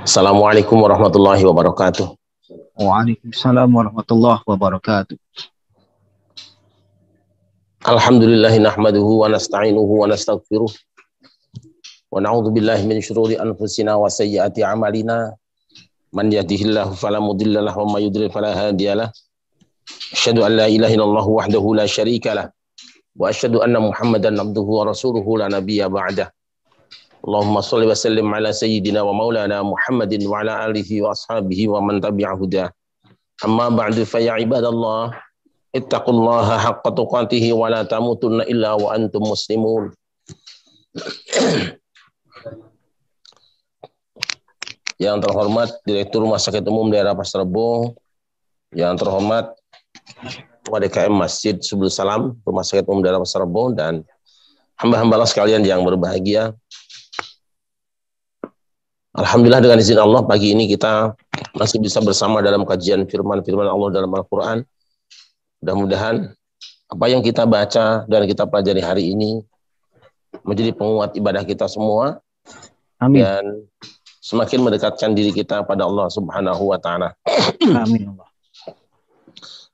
Assalamualaikum warahmatullahi wabarakatuh. Waalaikumsalam warahmatullahi wabarakatuh. Alhamdulillahi nahmaduhu wa nasta'inuhu wa nastaghfiruh. Wa na'udzu billahi min syururi anfusina wa sayyiati a'malina. Man yahdihillahu fala mudilla lahu wa may yudlil fala hadiyalah. Asyhadu an la ilaha illallah wahdahu la syarika lah. Wa asyhadu anna Muhammadan abduhu wa rasuluhu la nabiyya ba'dah. Allahumma shalli wa sallim ala sayyidina wa maulana Muhammadin wa ala alihi wa ashabihi wa man tabi'a huda. Amma ba'du fa ya ibadallah, ittaqullaha haqqa tuqatih wa la tamutunna illa wa antum muslimun. Yang terhormat Direktur Rumah Sakit Umum Daerah Pasar Rebo, yang terhormat WDKM Masjid Subul Salam Rumah Sakit Umum Daerah Pasar Rebo, dan hamba-hamba Allah sekalian yang berbahagia. Alhamdulillah, dengan izin Allah pagi ini kita masih bisa bersama dalam kajian firman-firman Allah dalam Al-Quran. Mudah-mudahan apa yang kita baca dan kita pelajari hari ini menjadi penguat ibadah kita semua. Amin. Dan semakin mendekatkan diri kita pada Allah Subhanahu wa Ta'ala. Amin.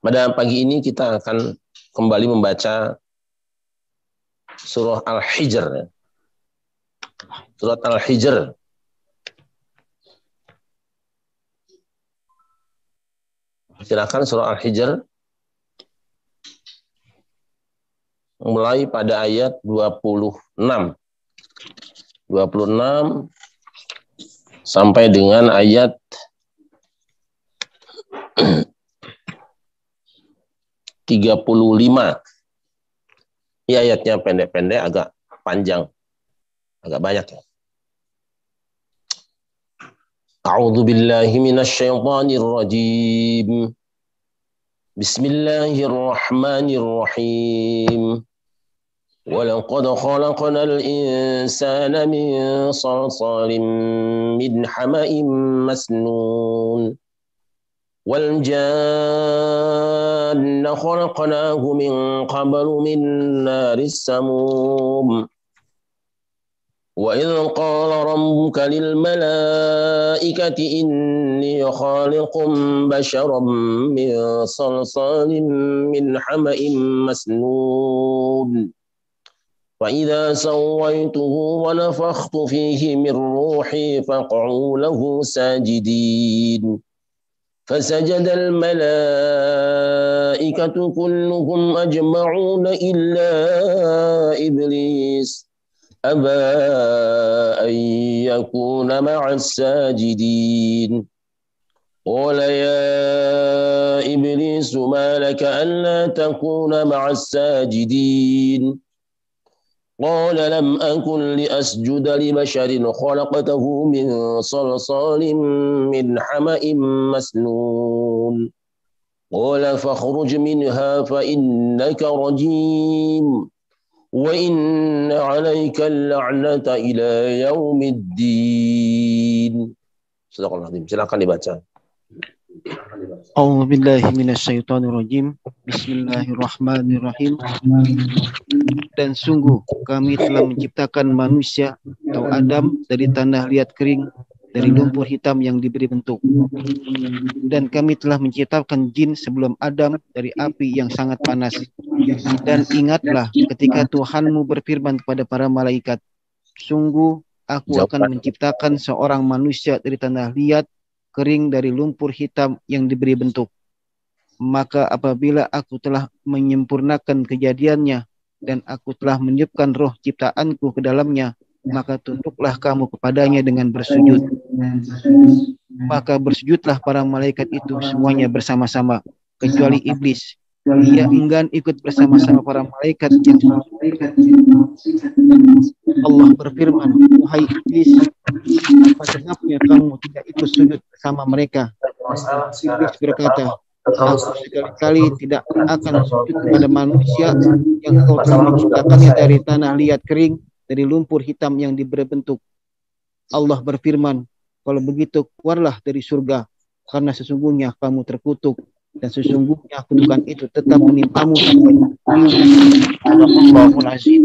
Pada pagi ini kita akan kembali membaca surah Al-Hijr. Surat Al-Hijr. Silakan surah Al-Hijr mulai pada ayat 26 sampai dengan ayat 35. Ini ayatnya pendek-pendek, agak panjang, agak banyak ya. A'udzu billahi minasy syaithanir rajim. Bismillahirrahmanirrahim. Wa laqad khalaqnal insana min salsalin min hama'in masnun. Wal janna khalaqnahu min qablu min naris samum. وَإِذْ قَالَ رَبُّكَ لِلْمَلَائِكَةِ إِنِّي خَالِقٌ بَشَرًا مِنْ صَلْصَالٍ مِنْ حَمَإٍ مَسْنُونٍ فَإِذَا سَوَّيْتُهُ وَنَفَخْتُ فِيهِ مِنْ رُوحِي فَقَعُوا لَهُ سَاجِدِينَ فَسَجَدَ الْمَلَائِكَةُ كُلُّهُمْ أَجْمَعُونَ إِلَّا إِبْلِيسَ أبى أن يكون مع الساجدين قال يا إبليس ما لك ألا تكون مع الساجدين قال لم أكن لأسجد لبشر خلقته من صلصال من حمأ مسنون قال فاخرج منها فإنك رجيم وَإِنَّ عَلَيْكَ اللَّعْنَةَ إِلَى يَوْمِ الدِّينِ. Silakan dibaca. A'udzu billahi minasyaitonir rajim. Bismillahirrahmanirrahim. Dan sungguh kami telah menciptakan manusia atau Adam dari tanah liat kering, dari lumpur hitam yang diberi bentuk. Dan kami telah menciptakan jin sebelum Adam dari api yang sangat panas. Dan ingatlah ketika Tuhanmu berfirman kepada para malaikat, sungguh aku akan menciptakan seorang manusia dari tanah liat kering dari lumpur hitam yang diberi bentuk. Maka apabila aku telah menyempurnakan kejadiannya dan aku telah meniupkan roh ciptaanku ke dalamnya, maka tunduklah kamu kepadanya dengan bersujud. Maka bersujudlah para malaikat itu semuanya bersama-sama, kecuali iblis. Ia enggan ikut bersama-sama para malaikat yang Allah berfirman, wahai iblis, apa sebabnya kamu tidak ikut sujud bersama mereka? Iblis berkata, aku sekali-kali tidak akan sujud kepada manusia yang kau telah menciptakannya dari tanah liat kering, dari lumpur hitam yang diberi bentuk. Allah berfirman, kalau begitu keluarlah dari surga, karena sesungguhnya kamu terkutuk, dan sesungguhnya kutukan itu tetap menimpamu sampai Allahul Azim.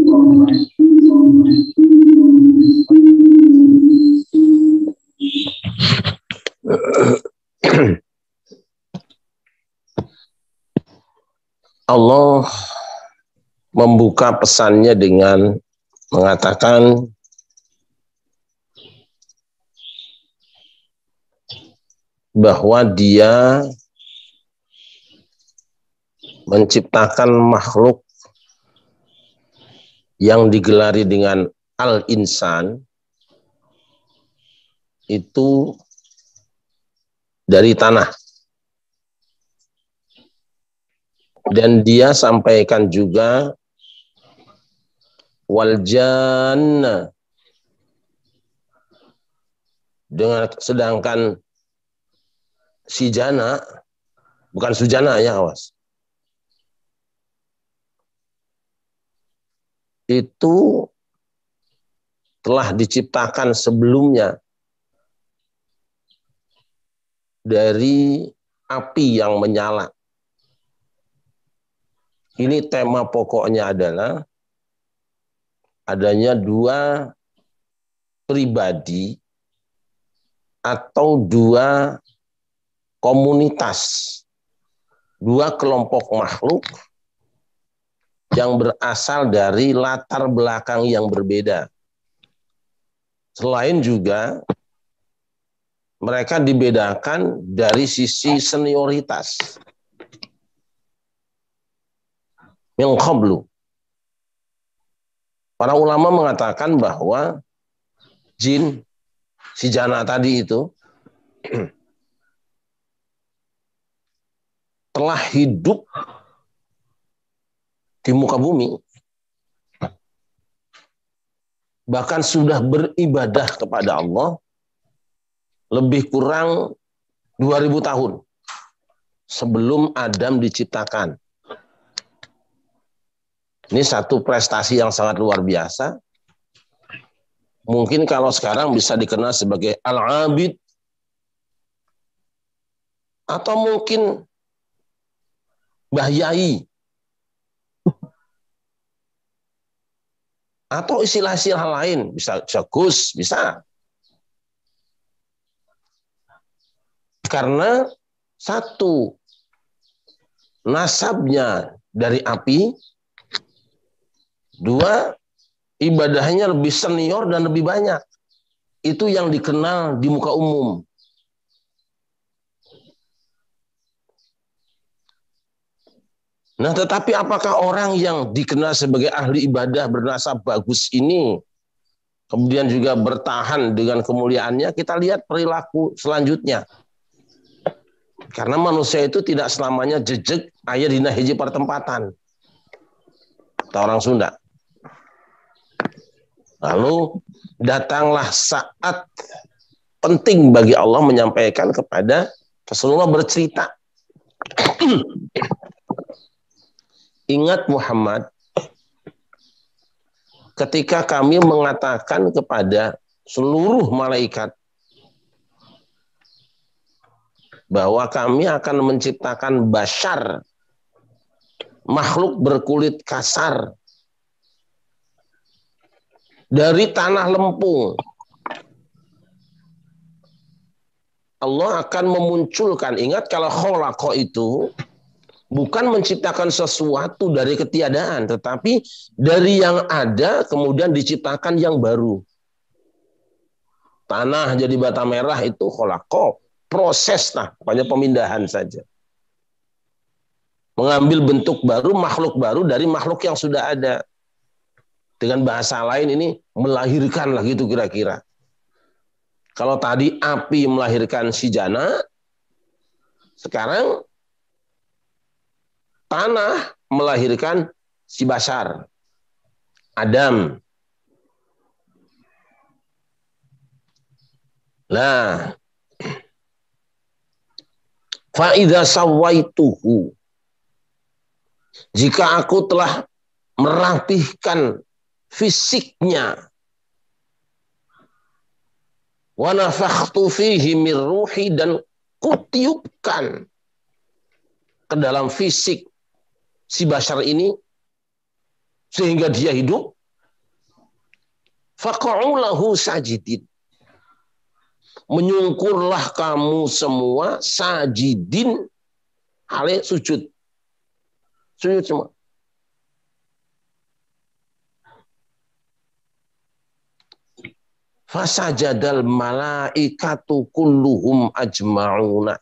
membuka pesannya dengan mengatakan bahwa dia menciptakan makhluk yang digelari dengan al-insan itu dari tanah. Dan dia sampaikan juga wal janna, dengan sedangkan si jana, bukan sujana ya, awas, itu telah diciptakan sebelumnya dari api yang menyala. Ini tema pokoknya adalah adanya dua pribadi atau dua komunitas, dua kelompok makhluk yang berasal dari latar belakang yang berbeda. Selain juga mereka dibedakan dari sisi senioritas. Yang qablu, para ulama mengatakan bahwa jin, si jana tadi itu telah hidup di muka bumi, bahkan sudah beribadah kepada Allah lebih kurang 2000 tahun sebelum Adam diciptakan. Ini satu prestasi yang sangat luar biasa. Mungkin kalau sekarang bisa dikenal sebagai al-abid, atau mungkin Mbah Yai, atau istilah-istilah lain, bisa Gus, bisa. Karena satu, nasabnya dari api, dua, ibadahnya lebih senior dan lebih banyak. Itu yang dikenal di muka umum. Nah, tetapi apakah orang yang dikenal sebagai ahli ibadah bernasab bagus ini kemudian juga bertahan dengan kemuliaannya? Kita lihat perilaku selanjutnya. Karena manusia itu tidak selamanya jejeg aya dina hiji pertempatan. Kata orang Sunda. Lalu datanglah saat penting bagi Allah menyampaikan kepada Rasulullah bercerita. Ingat Muhammad, ketika kami mengatakan kepada seluruh malaikat bahwa kami akan menciptakan bashar, makhluk berkulit kasar, dari tanah lempung. Allah akan memunculkan, ingat kalau kholaqa itu bukan menciptakan sesuatu dari ketiadaan, tetapi dari yang ada kemudian diciptakan yang baru. Tanah jadi bata merah itu kholaqa, proses lah, pokoknya pemindahan saja. Mengambil bentuk baru, makhluk baru dari makhluk yang sudah ada. Dengan bahasa lain ini melahirkan lah gitu kira-kira. Kalau tadi api melahirkan si jana, sekarang tanah melahirkan si bashar, Adam. Nah, fa idza sawaituhu, jika aku telah merapihkan fisiknya, wa nafakhtu fihi min ruhi, dan kutiupkan ke dalam fisik si bashar ini sehingga dia hidup, faqa'u lahu sajidin, menyungkurlah kamu semua sajidin, hale sujud semua. Fasajadal malaikatu kulluhum ajma'una.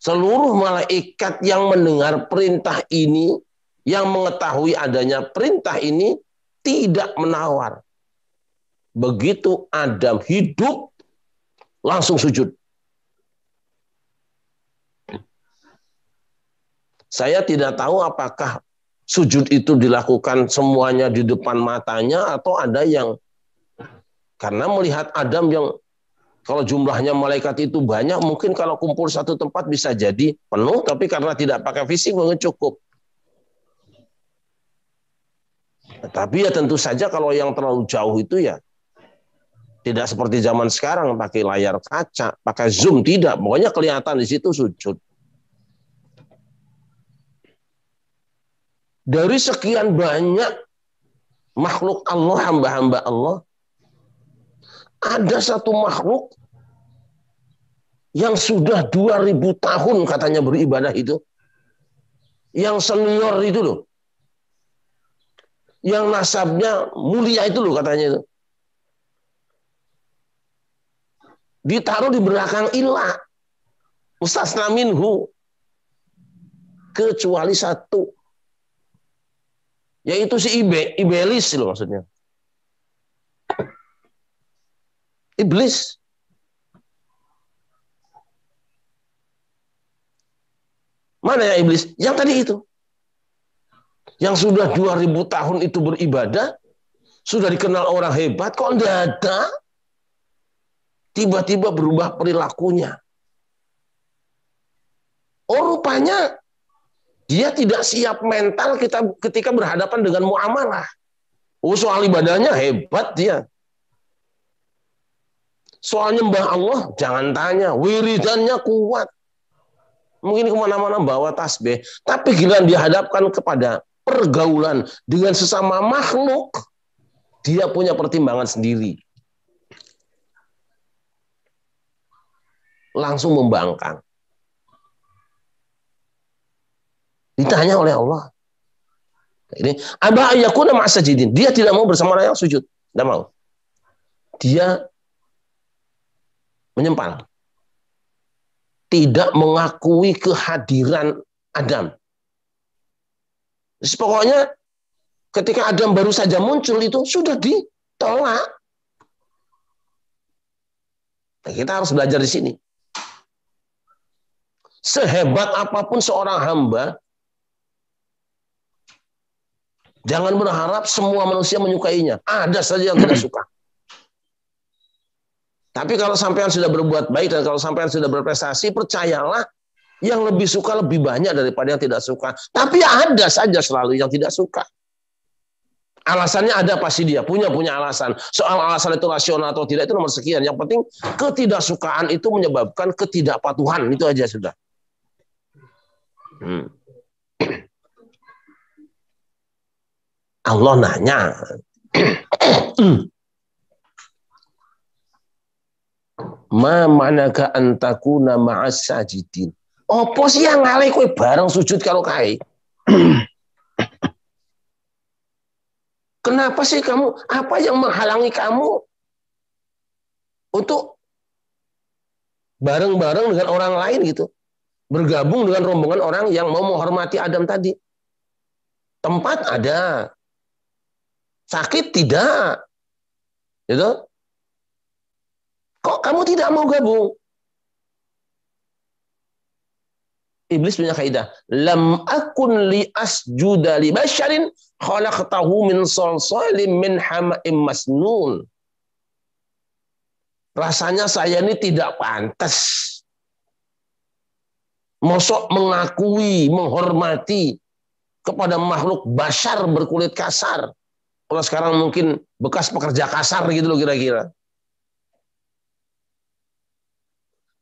Seluruh malaikat yang mendengar perintah ini, yang mengetahui adanya perintah ini, tidak menawar. Begitu Adam hidup, langsung sujud. Saya tidak tahu apakah sujud itu dilakukan semuanya di depan matanya, atau ada yang, karena melihat Adam yang kalau jumlahnya malaikat itu banyak, mungkin kalau kumpul satu tempat bisa jadi penuh, tapi karena tidak pakai fisik mungkin cukup. Tapi ya tentu saja kalau yang terlalu jauh itu ya tidak seperti zaman sekarang pakai layar kaca, pakai zoom, tidak. Pokoknya kelihatan di situ sujud. Dari sekian banyak makhluk Allah, hamba-hamba Allah, ada satu makhluk yang sudah 2000 tahun katanya beribadah itu. Yang senior itu loh. Yang nasabnya mulia itu loh katanya itu. Ditaruh di belakang ilah. Mustasna minhu. Kecuali satu. Yaitu si Iblis loh maksudnya. Iblis. Mana ya iblis? Yang tadi itu. Yang sudah 2000 tahun itu beribadah, sudah dikenal orang hebat, kok enggak ada? Tiba-tiba berubah perilakunya. Oh, rupanya dia tidak siap mental ketika berhadapan dengan muamalah. Oh, soal ibadahnya hebat dia. Soal nyembah Allah, jangan tanya. Wiridannya kuat. Mungkin kemana-mana bawa tasbih, tapi giliran dihadapkan kepada pergaulan dengan sesama makhluk, dia punya pertimbangan sendiri. Langsung membangkang. Ditanya oleh Allah. Ini aba ayakuna ma'asajidin. Dia tidak mau bersama orang yang sujud. Tidak mau. Dia menyempal. Tidak mengakui kehadiran Adam. Jadi, pokoknya ketika Adam baru saja muncul itu sudah ditolak. Nah, kita harus belajar di sini. Sehebat apapun seorang hamba, jangan berharap semua manusia menyukainya. Ada saja yang tidak suka. Tapi kalau sampean sudah berbuat baik dan kalau sampean sudah berprestasi, percayalah yang lebih suka lebih banyak daripada yang tidak suka. Tapi ada saja selalu yang tidak suka. Alasannya ada pasti dia punya alasan. Soal alasan itu rasional atau tidak itu nomor sekian. Yang penting ketidaksukaan itu menyebabkan ketidakpatuhan, itu aja sudah. Allah nanya. Ma manaka antakuna ma'as sajidin. Apa sih yang ngalih kowe bareng sujud karo kae? Kenapa sih kamu? Apa yang menghalangi kamu untuk bareng-bareng dengan orang lain gitu? Bergabung dengan rombongan orang yang mau menghormati Adam tadi. Tempat ada. Sakit tidak. Gitu? Kok kamu tidak mau gabung? Iblis punya kaidah. Lam akun li asjuda li basyarin khalaqtahu min salsalin min hama'im masnun. Rasanya saya ini tidak pantas. Mosok mengakui, menghormati kepada makhluk basyar berkulit kasar. Kalau sekarang mungkin bekas pekerja kasar gitu loh kira-kira.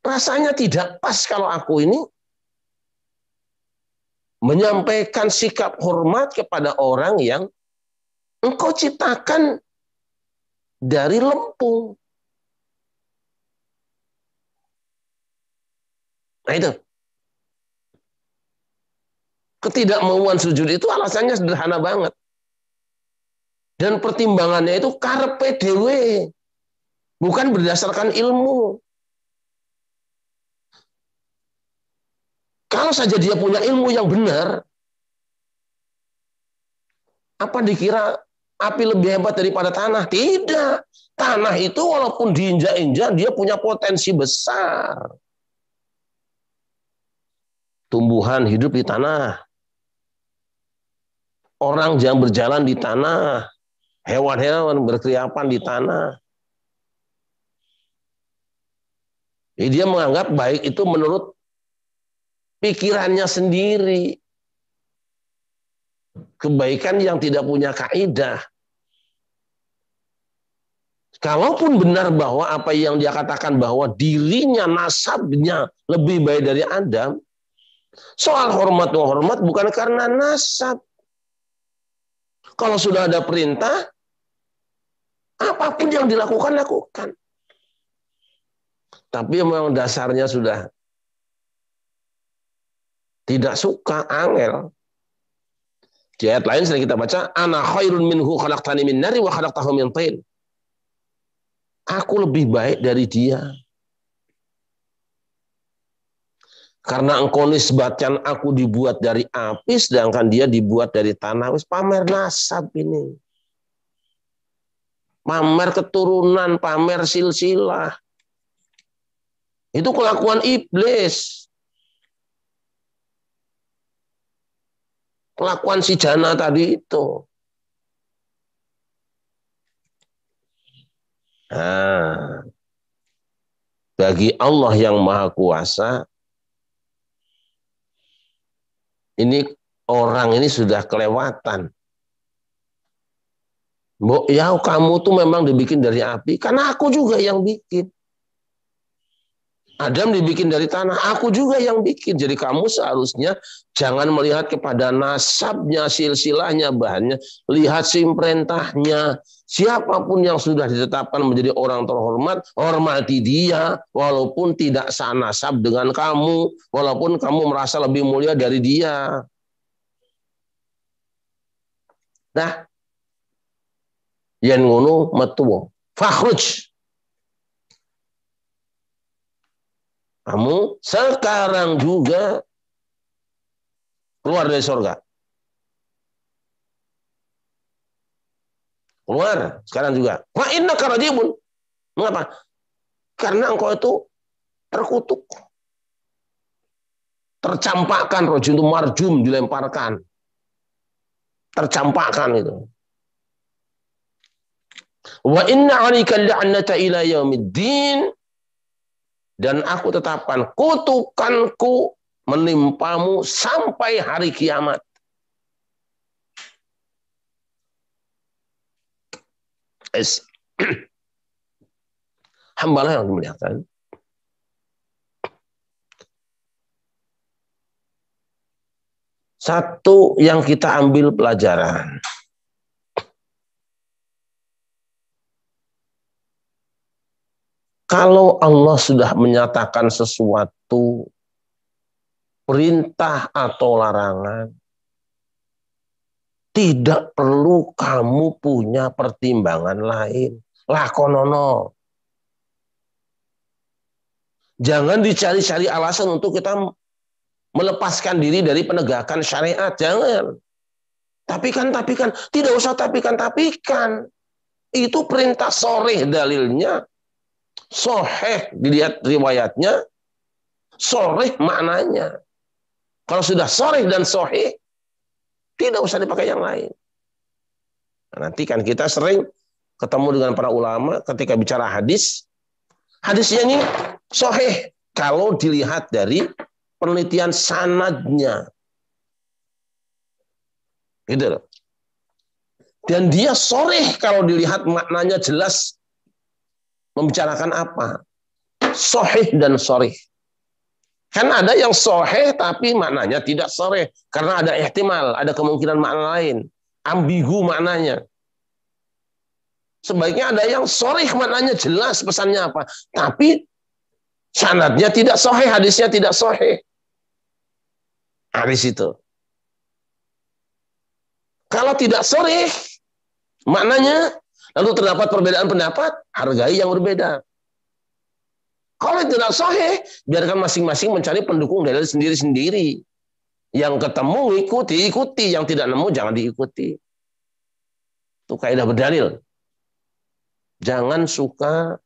Rasanya tidak pas kalau aku ini menyampaikan sikap hormat kepada orang yang engkau ciptakan dari lempung. Nah itu. Ketidakmauan sujud itu alasannya sederhana banget. Dan pertimbangannya itu karepe dhewe, bukan berdasarkan ilmu. Kalau saja dia punya ilmu yang benar, apa dikira api lebih hebat daripada tanah? Tidak. Tanah itu walaupun diinjak-injak, dia punya potensi besar. Tumbuhan hidup di tanah. Orang yang berjalan di tanah. Hewan-hewan berkeriapan di tanah. Jadi dia menganggap baik itu menurut pikirannya sendiri. Kebaikan yang tidak punya kaidah. Kalaupun benar bahwa apa yang dia katakan bahwa dirinya, nasabnya lebih baik dari Adam, soal hormat bukan karena nasab. Kalau sudah ada perintah, apapun yang dilakukan, lakukan. Tapi memang dasarnya sudah tidak suka, angel. Di ayat lain sering kita baca, ana khairun minhu khalaqtani min nari wa khalaqtahu min tin. Aku lebih baik dari dia. Karena engkau nisbatkan aku dibuat dari api, sedangkan dia dibuat dari tanah. Wis pamer nasab ini. Pamer keturunan, pamer silsilah. Itu kelakuan iblis. Kelakuan si jana tadi itu. Nah, bagi Allah yang Maha Kuasa, ini orang ini sudah kelewatan. Mbok ya kamu tuh memang dibikin dari api, karena aku juga yang bikin. Adam dibikin dari tanah, aku juga yang bikin. Jadi kamu seharusnya jangan melihat kepada nasabnya, silsilahnya, bahannya. Lihat perintahnya. Siapapun yang sudah ditetapkan menjadi orang terhormat, hormati dia, walaupun tidak sanasab dengan kamu, walaupun kamu merasa lebih mulia dari dia. Nah, yen ngono metu fakhruj. Kamu sekarang juga keluar dari surga. Keluar sekarang juga. Wa innaka rajibun. Mengapa? Karena engkau itu terkutuk. Tercampakkan, rajim itu marjum, dilemparkan. Tercampakkan itu. Wa inna 'alaika la'nata ila yaumiddin. Dan aku tetapkan kutukanku menimpamu sampai hari kiamat. Hambalah yang dimuliakan. Satu yang kita ambil pelajaran. Kalau Allah sudah menyatakan sesuatu, perintah atau larangan, tidak perlu kamu punya pertimbangan lain. Lakonono. Jangan dicari-cari alasan untuk kita melepaskan diri dari penegakan syariat. Jangan. Tapikan. Tidak usah tapikan. Itu perintah sharih dalilnya. Sahih dilihat riwayatnya, sharih maknanya. Kalau sudah sharih dan sahih, tidak usah dipakai yang lain. Nah, nanti kan kita sering ketemu dengan para ulama ketika bicara hadis. Hadisnya ini sahih kalau dilihat dari penelitian sanadnya. Gitu loh. Dan dia sharih kalau dilihat maknanya jelas. Membicarakan apa? Sahih dan sharih. Kan ada yang sahih tapi maknanya tidak sharih. Karena ada ihtimal, ada kemungkinan makna lain. Ambigu maknanya. Sebaiknya ada yang sharih maknanya jelas pesannya apa. Tapi sanadnya tidak sahih, hadisnya tidak sahih. Hadis itu. Kalau tidak sharih, Maknanya, lalu terdapat perbedaan pendapat, hargai yang berbeda. Kalau tidak sahih, biarkan masing-masing mencari pendukung dalil sendiri-sendiri. Yang ketemu ikuti, yang tidak nemu jangan diikuti. Itu kaidah berdalil. Jangan suka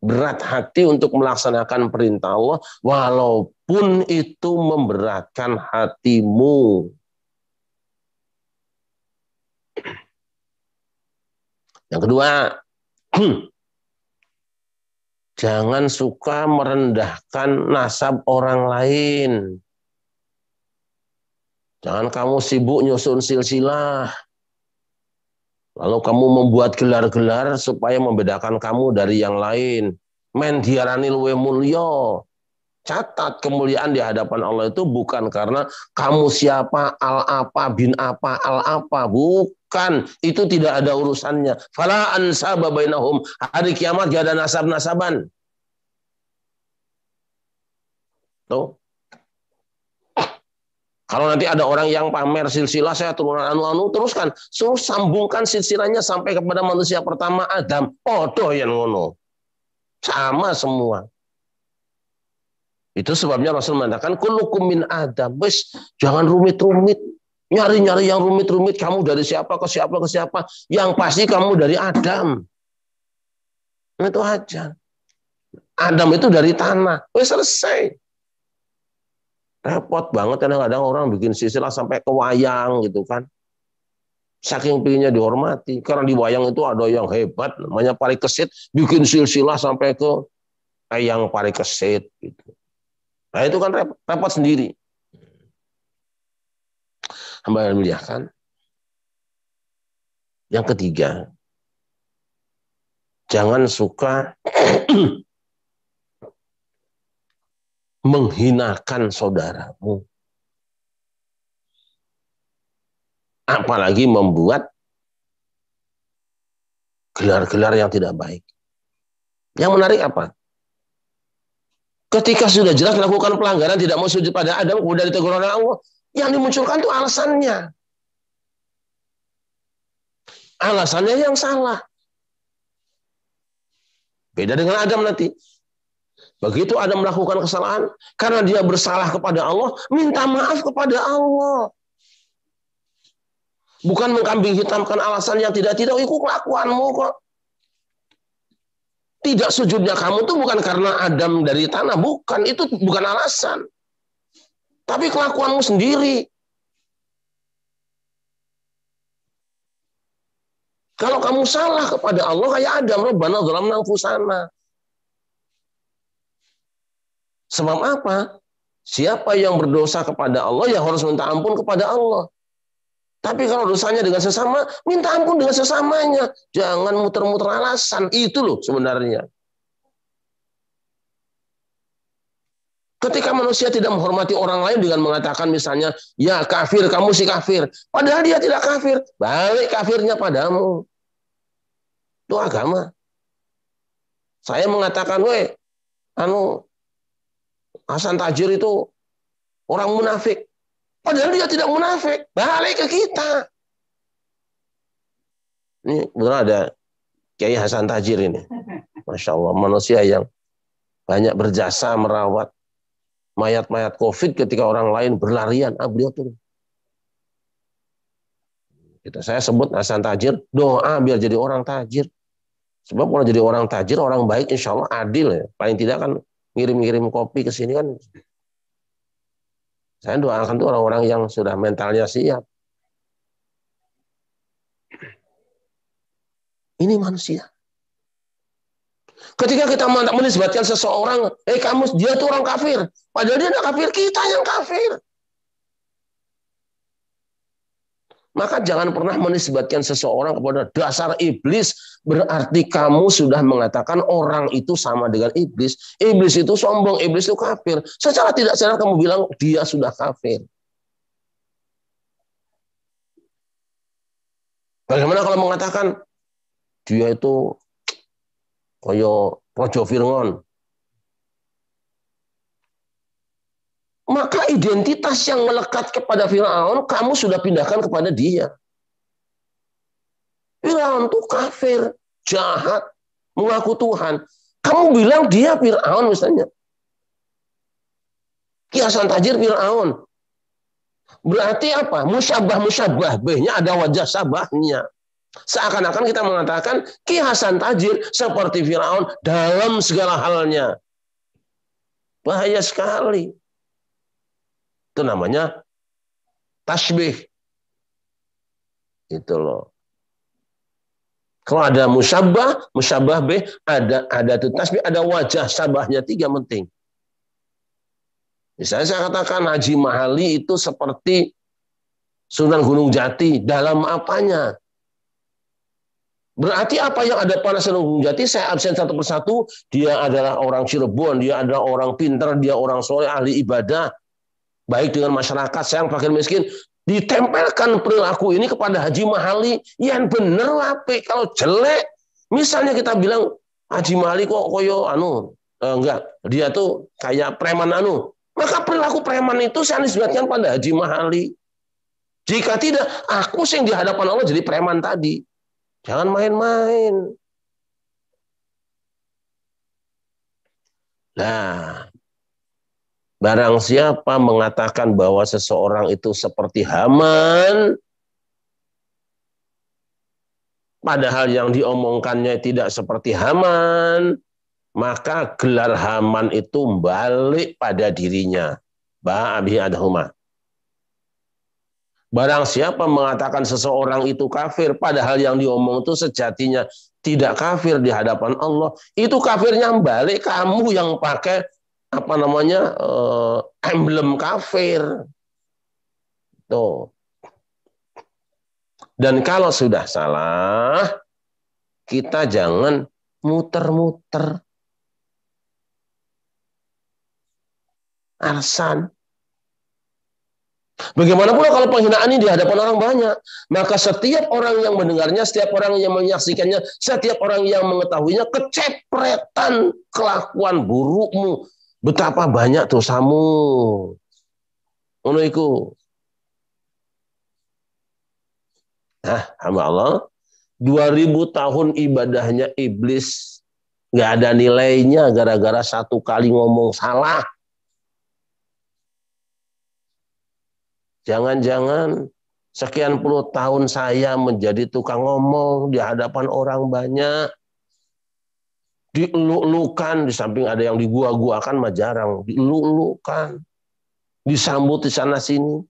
berat hati untuk melaksanakan perintah Allah, walaupun itu memberatkan hatimu. Yang kedua, jangan suka merendahkan nasab orang lain. Jangan kamu sibuk nyusun silsilah, lalu kamu membuat gelar-gelar supaya membedakan kamu dari yang lain. Men diarani luwe mulya. Catat, kemuliaan di hadapan Allah itu bukan karena kamu siapa, al apa, bin apa, al apa. Bukan. Itu tidak ada urusannya. Fala ansaba bainahum. Hari kiamat gak ada nasab-nasaban. Tuh. Kalau nanti ada orang yang pamer silsilah saya turunan anu-anu, teruskan. Suruh sambungkan silsilahnya sampai kepada manusia pertama Adam. Podo yang ngono. Sama semua. Itu sebabnya Rasul mengatakan kullukum min Adam. Wes, jangan rumit-rumit. Nyari-nyari yang rumit-rumit. Kamu dari siapa ke siapa ke siapa. Yang pasti kamu dari Adam. Itu aja. Adam itu dari tanah. Wes selesai. Repot banget kadang-kadang orang bikin silsilah sampai ke wayang gitu kan. Saking pinginnya dihormati. Karena di wayang itu ada yang hebat. Namanya Parikesit. Bikin silsilah sampai ke yang Parikesit gitu. Nah itu kan repot sendiri. Hamba yang muliakan. Yang ketiga, jangan suka menghinakan saudaramu. Apalagi membuat gelar-gelar yang tidak baik. Yang menarik apa? Ketika sudah jelas melakukan pelanggaran, tidak mau sujud pada Adam, kemudian ditegur oleh Allah, yang dimunculkan itu alasannya. Alasannya yang salah. Beda dengan Adam nanti. Begitu Adam melakukan kesalahan, karena dia bersalah kepada Allah, minta maaf kepada Allah. Bukan mengkambing hitamkan alasan yang tidak-tidak, itu kelakuanmu kok. Tidak sujudnya kamu itu bukan karena Adam dari tanah, bukan, itu bukan alasan. Tapi kelakuanmu sendiri. Kalau kamu salah kepada Allah kayak Adam, Rabbana zalamna anfusana. Sebab apa? Siapa yang berdosa kepada Allah ya harus minta ampun kepada Allah. Tapi kalau dosanya dengan sesama, minta ampun dengan sesamanya. Jangan muter-muter alasan. Itu loh sebenarnya. Ketika manusia tidak menghormati orang lain dengan mengatakan misalnya, ya kafir, kamu si kafir. Padahal dia tidak kafir. Balik kafirnya padamu. Itu agama. Saya mengatakan, Hasan Tajir itu orang munafik. Padahal dia tidak munafik. Balik ke kita. Ini benar ada Kiai Hasan Tajir ini. Masya Allah, manusia yang banyak berjasa merawat mayat-mayat COVID ketika orang lain berlarian. Beliau turun. Saya sebut Hasan Tajir, doa biar jadi orang tajir. Sebab kalau jadi orang tajir, orang baik insya Allah adil ya. Paling tidak kan ngirim-ngirim kopi ke sini kan. Saya doakan tuh orang-orang yang sudah mentalnya siap. Ini manusia. Ketika kita menisbatkan seseorang, dia tuh orang kafir. Padahal dia tidak kafir, kita yang kafir. Maka jangan pernah menisbatkan seseorang kepada dasar iblis. Berarti kamu sudah mengatakan orang itu sama dengan iblis. Iblis itu sombong, iblis itu kafir. Secara tidak sadar kamu bilang dia sudah kafir. Bagaimana kalau mengatakan dia itu koyo Raja Fir'aun? Maka identitas yang melekat kepada Fir'aun, kamu sudah pindahkan kepada dia. Firaun itu kafir, jahat, mengaku Tuhan. Kamu bilang dia Firaun misalnya. Kiasan tajir Firaun. Berarti apa? Musyabah. B-nya ada wajah sabahnya. Seakan-akan kita mengatakan Ki Hasan Tajir seperti Firaun dalam segala halnya. Bahaya sekali. Itu namanya tasbih. Itu loh. Kalau ada musyabah B, ada tuh tasbih, ada wajah sabahnya, 3 penting. Misalnya saya katakan Haji Mahali itu seperti Sunan Gunung Jati dalam apanya? Berarti apa yang ada pada Sunan Gunung Jati saya absen satu persatu. Dia adalah orang Cirebon, dia adalah orang pintar, dia orang soleh, ahli ibadah, baik dengan masyarakat, sayang fakir miskin. Ditempelkan perilaku ini kepada Haji Mahali, yang bener apa? Kalau jelek, misalnya kita bilang Haji Mahali kok koyo enggak, dia tuh kayak preman maka perilaku preman itu saya nisbatkan pada Haji Mahali. Jika tidak, aku sing di hadapan Allah jadi preman tadi. Jangan main-main. Nah, barang siapa mengatakan bahwa seseorang itu seperti Haman, padahal yang diomongkannya tidak seperti Haman, maka gelar Haman itu balik pada dirinya. Ba'abi adhuma. Barang siapa mengatakan seseorang itu kafir, padahal yang diomong itu sejatinya tidak kafir di hadapan Allah, itu kafirnya balik kamu yang pakai emblem kafir. Tuh. Dan kalau sudah salah, kita jangan muter-muter. Alasan. Bagaimana pula kalau penghinaan ini di hadapan orang banyak? Maka setiap orang yang mendengarnya, setiap orang yang menyaksikannya, setiap orang yang mengetahuinya, kecepretan kelakuan burukmu. Betapa banyak dosamu. Ngono iku. Nah, hamba Allah, 2000 tahun ibadahnya iblis nggak ada nilainya gara-gara satu kali ngomong salah. Jangan-jangan sekian puluh tahun saya menjadi tukang ngomong di hadapan orang banyak. Dieluk-elukan, di samping ada yang digua-guakan mah jarang. Dieluk-elukan, disambut di sana-sini.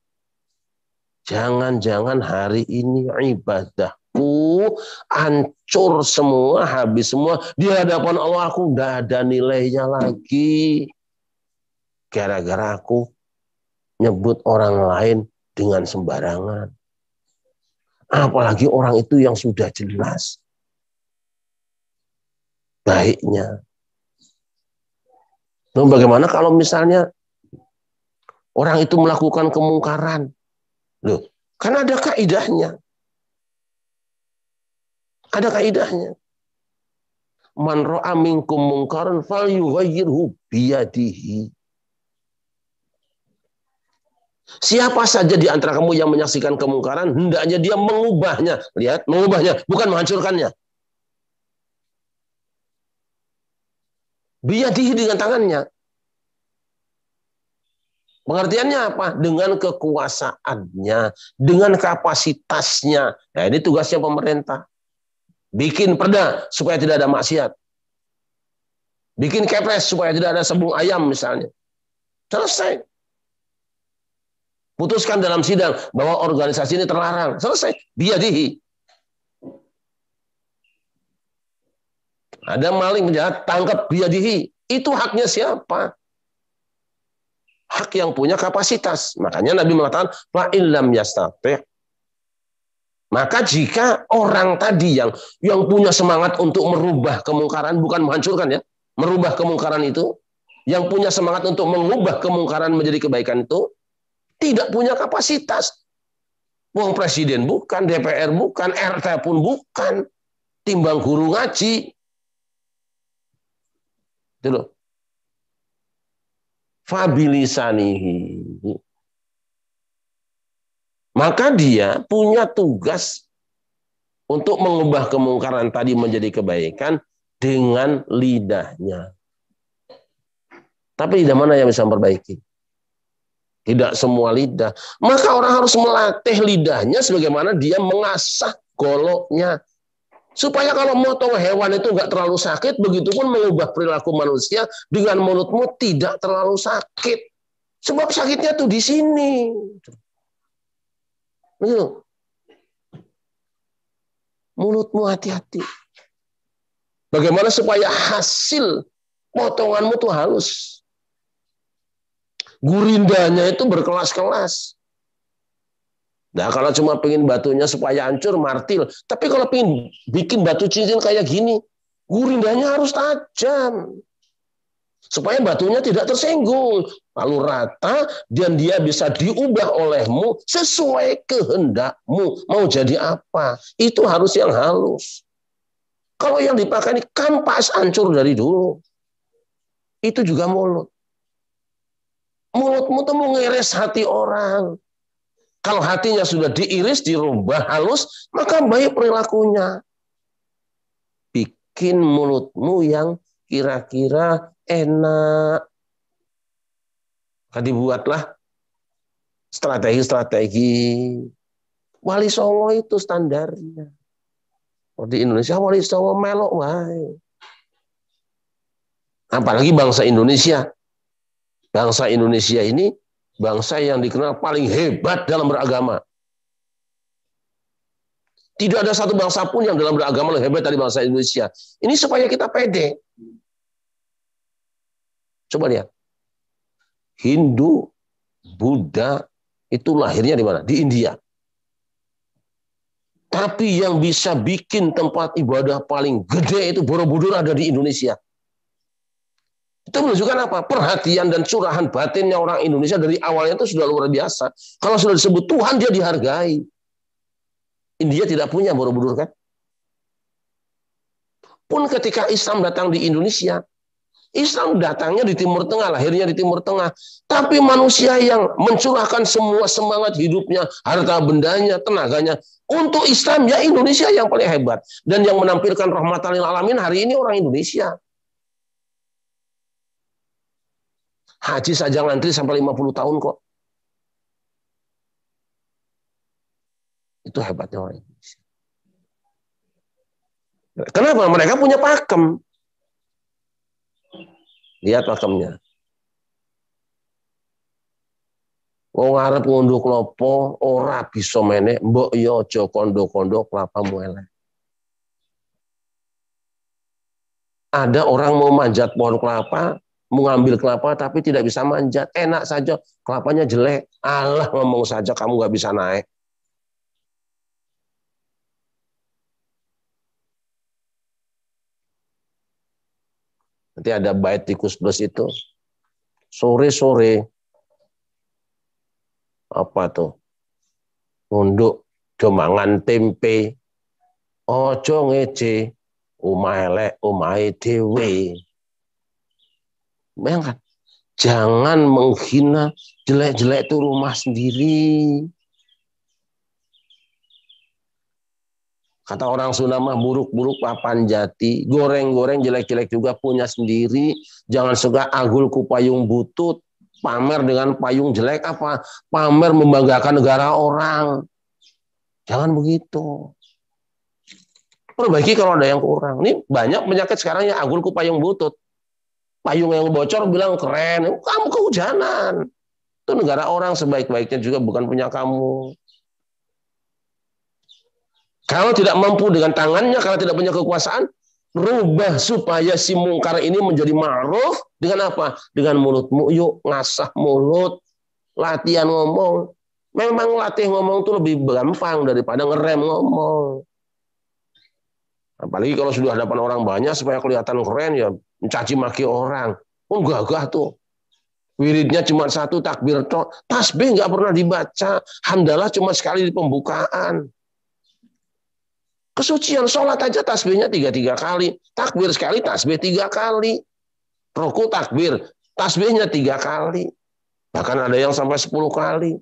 Jangan-jangan hari ini ibadahku hancur semua, habis semua. Di hadapan Allah aku nggak ada nilainya lagi. Gara-gara aku nyebut orang lain dengan sembarangan. Apalagi orang itu yang sudah jelas baiknya. Nah, bagaimana kalau misalnya orang itu melakukan kemungkaran? Loh, kan ada kaidahnya. Ada kaidahnya. Man ra'a minkum mungkaran falyughayyirhu biyadihi. Siapa saja di antara kamu yang menyaksikan kemungkaran, hendaknya dia mengubahnya. Lihat, mengubahnya, bukan menghancurkannya. Biyadihi dengan tangannya. Pengertiannya apa? Dengan kekuasaannya, dengan kapasitasnya. Nah, ini tugasnya pemerintah. Bikin perda supaya tidak ada maksiat. Bikin kepres supaya tidak ada sebung ayam misalnya. Selesai. Putuskan dalam sidang bahwa organisasi ini terlarang. Selesai. Biyadihi. Ada maling penjahat, tangkap biyadihi. Itu haknya siapa? Hak yang punya kapasitas. Makanya Nabi mengatakan, fa illam yastati'. Maka jika orang tadi yang punya semangat untuk merubah kemungkaran, bukan menghancurkan ya, merubah kemungkaran itu, yang punya semangat untuk mengubah kemungkaran menjadi kebaikan itu, tidak punya kapasitas. Wong presiden bukan, DPR bukan, RT pun bukan, timbang guru ngaji. Itu loh. Fabilisanihi. Maka dia punya tugas untuk mengubah kemungkaran tadi menjadi kebaikan dengan lidahnya. Tapi lidah mana yang bisa memperbaiki? Tidak semua lidah. Maka orang harus melatih lidahnya sebagaimana dia mengasah goloknya. Supaya kalau motong hewan itu nggak terlalu sakit, begitupun mengubah perilaku manusia dengan mulutmu tidak terlalu sakit. Sebab sakitnya tuh di sini. Begitu. Mulutmu hati-hati. Bagaimana supaya hasil potonganmu tuh halus. Gurindanya itu berkelas-kelas. Nah, kalau cuma pengen batunya supaya hancur, martil. Tapi kalau pengen bikin batu cincin kayak gini, gurindanya harus tajam. Supaya batunya tidak tersinggung. Lalu rata, dan dia bisa diubah olehmu sesuai kehendakmu. Mau jadi apa? Itu harus yang halus. Kalau yang dipakai ini kampas hancur dari dulu. Itu juga mulut. Mulutmu tuh mau ngiris hati orang. Kalau hatinya sudah diiris, dirubah halus, maka baik perilakunya. Bikin mulutmu yang kira-kira enak. Dibuatlah strategi-strategi. Wali Songo itu standarnya. Di Indonesia Wali Songo melok wae. Apalagi bangsa Indonesia. Bangsa Indonesia ini bangsa yang dikenal paling hebat dalam beragama. Tidak ada satu bangsa pun yang dalam beragama lebih hebat dari bangsa Indonesia. Ini supaya kita pede. Coba lihat. Hindu, Buddha, itu lahirnya di mana? Di India. Tapi yang bisa bikin tempat ibadah paling gede itu Borobudur ada di Indonesia. Itu menunjukkan apa? Perhatian dan curahan batinnya orang Indonesia dari awalnya itu sudah luar biasa. Kalau sudah disebut Tuhan, dia dihargai. India tidak punya Borobudur kan? Pun ketika Islam datang di Indonesia, Islam datangnya di Timur Tengah, lahirnya di Timur Tengah. Tapi manusia yang mencurahkan semua semangat hidupnya, harta bendanya, tenaganya, untuk Islam, ya Indonesia yang paling hebat. Dan yang menampilkan rahmatan lil alamin hari ini orang Indonesia. Haji saja ngantri sampai 50 tahun kok. Itu hebatnya orang Indonesia. Kenapa? Mereka punya pakem. Lihat pakemnya. Wong arep ngunduk klopo ora bisa meneh, mbok yo aja kondo-kondo kelapamu elek. Ada orang mau manjat pohon kelapa, mengambil kelapa tapi tidak bisa manjat. Enak saja, kelapanya jelek. Allah ngomong saja kamu nggak bisa naik. Nanti ada bait tikus plus itu. Sore-sore. Apa tuh? Ngunduk jomangan tempe. Ojo ngece. Omahe elek, omahe dhewe. Bayangkan, jangan menghina jelek-jelek itu rumah sendiri. Kata orang Sunda mah buruk-buruk papan jati, goreng-goreng jelek-jelek juga punya sendiri. Jangan suka agul ku payung butut, pamer dengan payung jelek apa? Pamer membanggakan negara orang. Jangan begitu. Perbaiki kalau ada yang kurang. Ini banyak penyakit sekarang yang agul ku payung butut. Payung yang bocor bilang keren, kamu kehujanan. Itu negara orang sebaik-baiknya juga bukan punya kamu. Kalau tidak mampu dengan tangannya, kalau tidak punya kekuasaan, rubah supaya si mungkar ini menjadi ma'ruf dengan apa? Dengan mulutmu. Yuk ngasah mulut, latihan ngomong. Memang latih ngomong itu lebih gampang daripada ngerem ngomong. Apalagi kalau sudah hadapan orang banyak supaya kelihatan keren ya mencaci maki orang. Gagah tuh. Wiridnya cuma satu takbir tok. Tasbih nggak pernah dibaca. Hamdalah cuma sekali di pembukaan. Kesucian sholat aja tasbihnya 3 kali. Takbir sekali, tasbih 3 kali. Ruku takbir, tasbihnya 3 kali. Bahkan ada yang sampai 10 kali.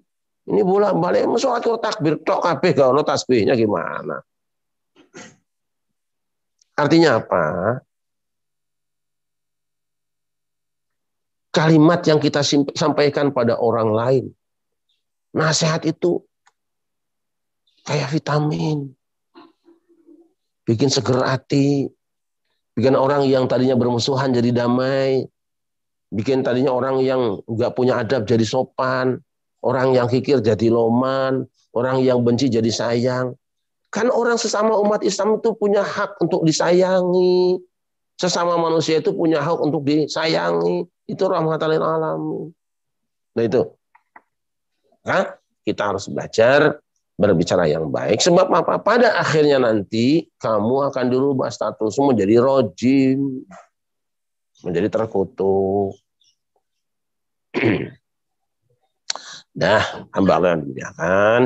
Ini bolak-balik sholat kalau takbir tok kabeh gak ono tasbihnya gimana? Artinya apa? Kalimat yang kita sampaikan pada orang lain, nasihat itu kayak vitamin, bikin seger hati, bikin orang yang tadinya bermusuhan jadi damai, bikin tadinya orang yang nggak punya adab jadi sopan, orang yang kikir jadi loman, orang yang benci jadi sayang. Kan orang sesama umat Islam itu punya hak untuk disayangi. Sesama manusia itu punya hak untuk disayangi. Itu rahmatan lil alamin. Nah itu. Nah, kita harus belajar berbicara yang baik. Sebab apa? Pada akhirnya nanti kamu akan dirubah statusmu menjadi rojim. Menjadi terkutuk. Nah, hamba Allah yang dimuliakan.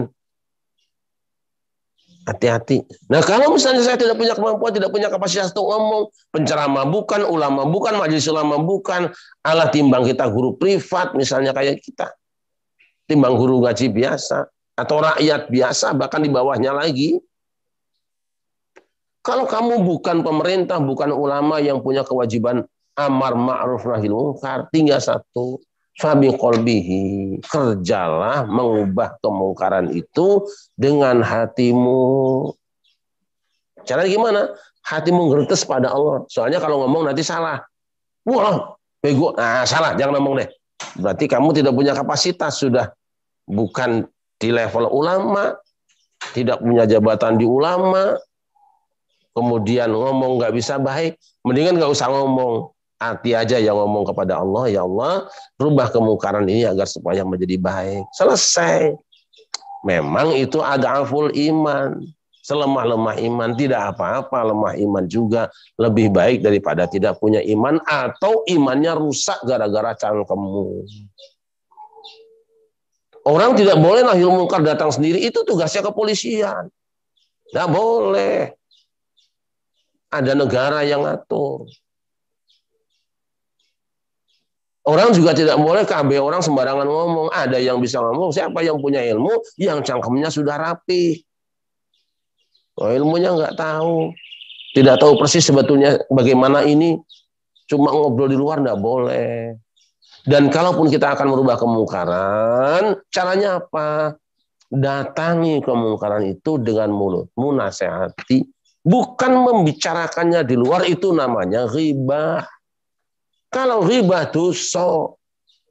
Hati-hati. Nah, kalau misalnya saya tidak punya kemampuan, tidak punya kapasitas untuk ngomong, penceramah bukan, ulama bukan, majelis ulama bukan, alah timbang kita guru privat misalnya kayak kita. Timbang guru ngaji biasa atau rakyat biasa bahkan di bawahnya lagi. Kalau kamu bukan pemerintah, bukan ulama yang punya kewajiban amar ma'ruf nahi munkar, tinggal satu, fabi qalbihi, kerjalah mengubah kemungkaran itu dengan hatimu. Caranya gimana? Hatimu ngertes pada Allah. Soalnya kalau ngomong nanti salah. Wah, bego. Nah, salah, jangan ngomong deh. Berarti kamu tidak punya kapasitas, sudah bukan di level ulama, tidak punya jabatan di ulama, kemudian ngomong nggak bisa baik, mendingan nggak usah ngomong. Hati aja yang ngomong kepada Allah, ya Allah, rubah kemungkaran ini agar supaya menjadi baik. Selesai. Memang itu ada aful iman. Selemah-lemah iman, tidak apa-apa. Lemah iman juga lebih baik daripada tidak punya iman atau imannya rusak gara-gara cangkemmu. Orang tidak boleh nahi mungkar datang sendiri, itu tugasnya kepolisian. Tidak boleh. Ada negara yang ngatur. Orang juga tidak boleh KB orang sembarangan ngomong. Ada yang bisa ngomong, siapa yang punya ilmu, yang cangkemnya sudah rapi. Oh, ilmunya nggak tahu. Tidak tahu persis sebetulnya bagaimana ini. Cuma ngobrol di luar nggak boleh. Dan kalaupun kita akan merubah kemungkaran, caranya apa? Datangi kemungkaran itu dengan mulutmu, nasihati. Bukan membicarakannya di luar, itu namanya ghibah. Kalau ghibah dosa,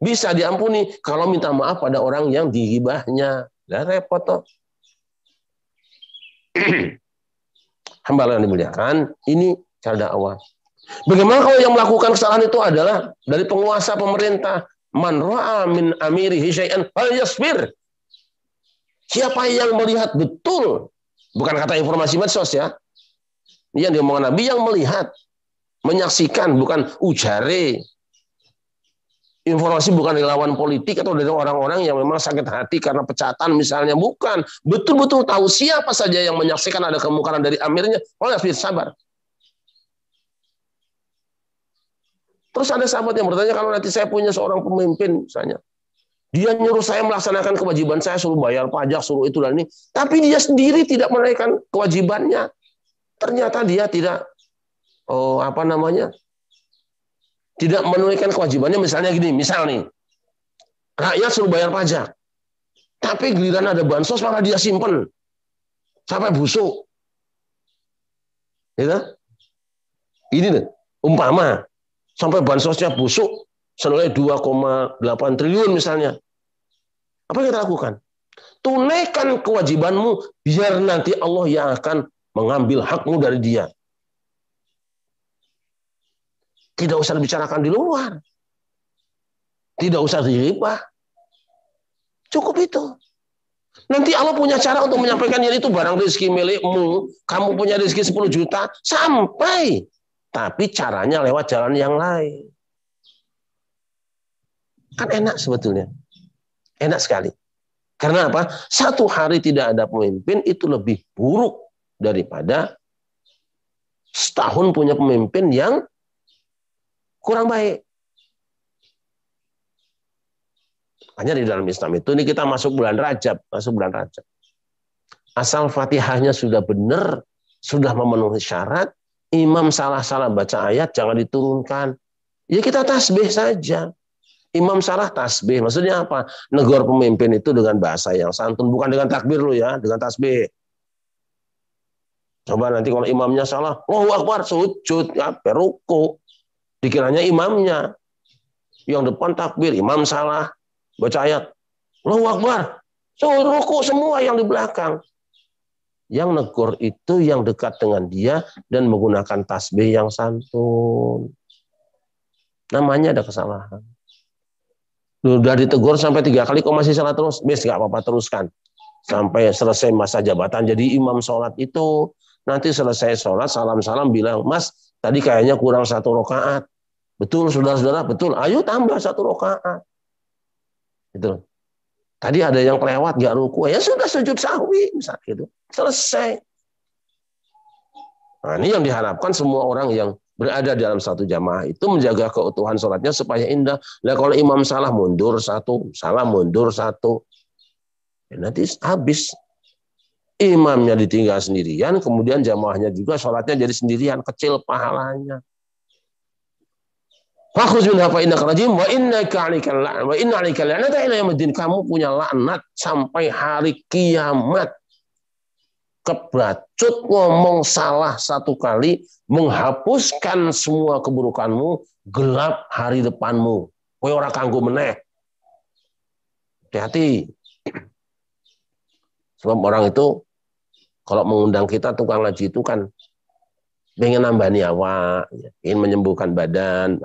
bisa diampuni kalau minta maaf pada orang yang dighibahnya. Nah, repot toh. Hamba yang dimuliakan, ini cara dakwah. Bagaimana kalau yang melakukan kesalahan itu adalah dari penguasa pemerintah? Man ra'a min amirihi syai'an falyasbir. Siapa yang melihat betul, bukan kata informasi medsos ya, yang diomongkan Nabi, yang melihat, menyaksikan, bukan ujare. Informasi bukan dari lawan politik atau dari orang-orang yang memang sakit hati karena pecatan misalnya, bukan. Betul-betul tahu siapa saja yang menyaksikan ada kemungkaran dari amirnya, oleh sabar. Terus ada sahabat yang bertanya, kalau nanti saya punya seorang pemimpin misalnya, dia nyuruh saya melaksanakan kewajiban saya, suruh bayar pajak, suruh itu dan ini, tapi dia sendiri tidak menunaikan kewajibannya. Ternyata dia tidak tidak menunaikan kewajibannya. Misalnya gini, misal nih, rakyat suruh bayar pajak, tapi giliran ada bansos malah dia simpen sampai busuk. Gitu? Ini nih, umpama sampai bansosnya busuk senilai 2,8 triliun misalnya. Apa yang kita lakukan? Tunaikan kewajibanmu, biar nanti Allah yang akan mengambil hakmu dari dia. Tidak usah dibicarakan di luar. Tidak usah diribah. Cukup itu. Nanti Allah punya cara untuk menyampaikan yang itu, barang rezeki milikmu. Kamu punya rezeki 10 juta, sampai. Tapi caranya lewat jalan yang lain. Kan enak sebetulnya. Enak sekali. Karena apa? Satu hari tidak ada pemimpin itu lebih buruk daripada setahun punya pemimpin yang kurang baik. Hanya di dalam Islam itu, ini kita masuk bulan Rajab. Asal Fatihahnya sudah benar, sudah memenuhi syarat, Imam salah-salah baca ayat jangan diturunkan. Ya kita tasbih saja. Imam salah tasbih. Maksudnya apa? Negor pemimpin itu dengan bahasa yang santun, bukan dengan takbir lo ya, dengan tasbih. Coba nanti kalau imamnya salah, Allahu Akbar, sujud, ya, ruku. Dikiranya imamnya. Yang depan takbir, imam salah, baca ayat, Allahu Akbar, ruku semua yang di belakang. Yang negur itu yang dekat dengan dia dan menggunakan tasbih yang santun. Namanya ada kesalahan. Sudah ditegur sampai 3 kali, kok masih salah terus? Nggak apa-apa, teruskan. Sampai selesai masa jabatan jadi imam sholat itu. Nanti selesai sholat, salam-salam bilang, Mas, tadi kayaknya kurang 1 rakaat. Betul, saudara-saudara, betul. Ayo tambah 1 rakaat. Gitu. Tadi ada yang kelewat, nggak ruku. Ya sudah, sujud sahwi. Misalnya gitu. Selesai. Nah, ini yang diharapkan semua orang yang berada dalam satu jamaah itu menjaga keutuhan sholatnya supaya indah. Nah, kalau imam salah mundur 1, salah mundur 1. Ya, nanti habis. Imamnya ditinggal sendirian, kemudian jamaahnya juga sholatnya jadi sendirian, kecil pahalanya. Fakhuz minha fa innaka rajim wa innaka alikal la'nat wa inna alikal la'nata ila yaumiddin. Kamu punya laknat sampai hari kiamat. Kebacut ngomong salah 1 kali menghapuskan semua keburukanmu, gelap hari depanmu. Kowe ora kanggo meneh. Hati-hati. Sebab orang itu kalau mengundang kita tukang ngaji itu kan pengen nambah nyawa, ingin menyembuhkan badan,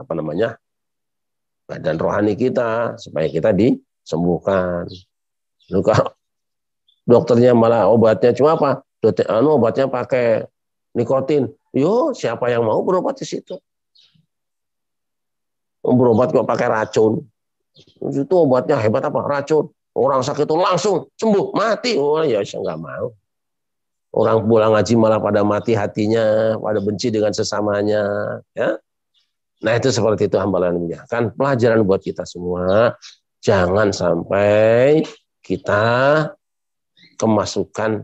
badan rohani kita supaya kita disembuhkan. Lalu kalau dokternya malah obatnya cuma apa? Obatnya pakai nikotin. Yo, siapa yang mau berobat di situ? Berobat kok pakai racun. Itu obatnya hebat apa? Racun. Orang sakit itu langsung sembuh, mati. Oh ya, saya nggak mau. Orang pulang ngaji malah pada mati hatinya, pada benci dengan sesamanya. Ya. Nah itu seperti itu hambalan kan pelajaran buat kita semua. Jangan sampai kita kemasukan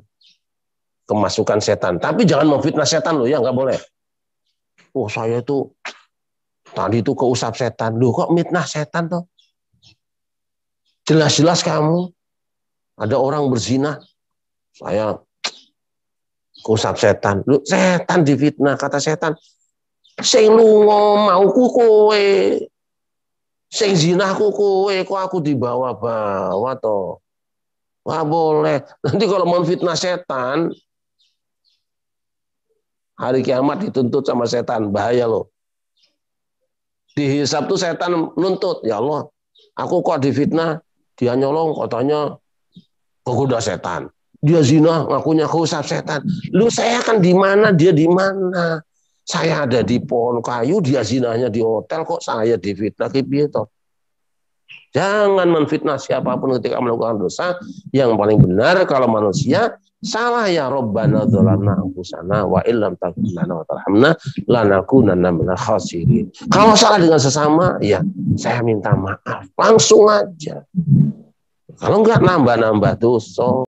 setan. Tapi jangan memfitnah setan loh ya, nggak boleh. Oh saya tuh tadi tuh keusap setan. Loh kok mitnah setan tuh? Jelas-jelas kamu ada orang berzina. Saya keusap setan. Lu setan difitnah, kata setan. Sing lunga mau ku kowe. Sing zina ku kowe, kok aku dibawa-bawa toh. Wah boleh. Nanti kalau mau fitnah setan, hari kiamat dituntut sama setan, bahaya loh. Dihisab tuh setan nuntut, ya Allah, aku kok difitnah, dia nyolong katanya kegoda setan. Dia zina, ngakunya keusap setan. Lu saya kan di mana, dia di mana? Saya ada di pohon kayu, dia zinanya di hotel, kok saya difitnah gitu. Jangan menfitnah siapapun ketika melakukan dosa. Yang paling benar kalau manusia salah ya Rabbana dzalamna anfusana wa illam taghfir lana wa tarhamna lanakunanna minal khasirin. Kalau salah dengan sesama, ya saya minta maaf. Langsung aja. Kalau enggak nambah-nambah dosa.